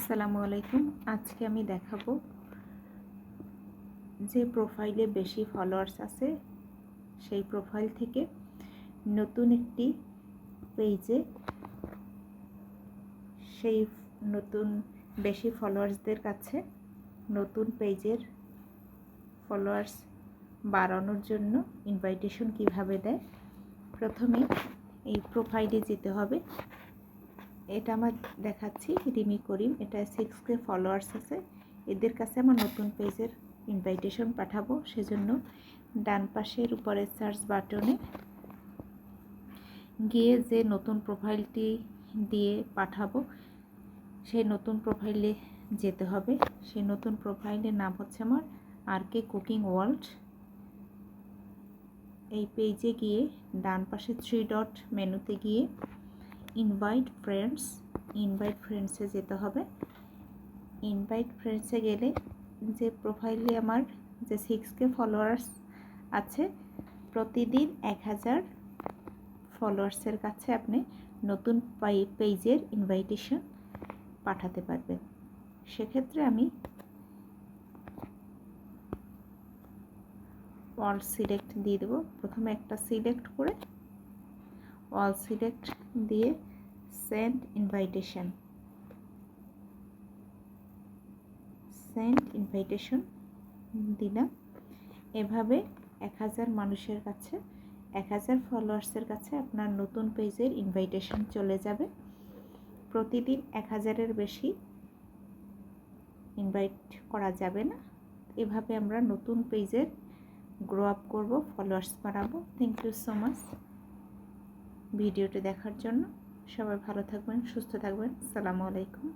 আসসালামু আলাইকুম। আজকে আমি দেখাবো যে প্রোফাইলে বেশি ফলোয়ার্স আছে সেই প্রোফাইল থেকে নতুন একটি পেজে সেই নতুন বেশি ফলোয়ার্সদের কাছে নতুন পেজের ফলোয়ার্স বাড়ানোর জন্য ইনভাইটেশন কিভাবে দেয়। প্রথমে এই প্রোফাইলে যেতে হবে। এটা আমার দেখাচ্ছি রিমি করিম, এটা 6K ফলোয়ার্স আছে। এদের কাছে আমার নতুন পেজের ইনভাইটেশন পাঠাবো, সেজন্য ডান পাশের উপরে সার্চ বাটনে গিয়ে যে নতুন প্রোফাইলটি দিয়ে পাঠাবো সেই নতুন প্রোফাইলে যেতে হবে। সেই নতুন প্রোফাইলের নাম হচ্ছে আমার RK কুকিং ওয়ার্ল্ড। এই পেজে গিয়ে ডান পাশে 3 ডট মেনুতে গিয়ে ইনভাইট ফ্রেন্ডসে যেতে হবে। ইনভাইট ফ্রেন্ডসে গেলে যে প্রোফাইলে আমার যে 6K ফলোয়ার্স আছে, প্রতিদিন 1000 ফলোয়ার্সের কাছে আপনি নতুন পেজের ইনভাইটেশন পাঠাতে পারবেন। সেক্ষেত্রে আমি অল সিলেক্ট দিয়ে দেবো। প্রথমে একটা সিলেক্ট করে অল সিলেক্ট দিয়ে সেন্ড ইনভাইটেশন দিলাম। এভাবে 1000 মানুষের কাছে 1000 ফলোয়ার্সের কাছে আপনার নতুন পেজের ইনভাইটেশন চলে যাবে। প্রতিদিন 1000-এর বেশি ইনভাইট করা যাবে না। এভাবে আমরা নতুন পেজের গ্রো আপ করব, ফলোয়ার্স বাড়াবো। থ্যাংক ইউ সো মাচ ভিডিওটি দেখার জন্য। সবাই ভালো থাকবেন, সুস্থ থাকবেন। আসসালামু আলাইকুম।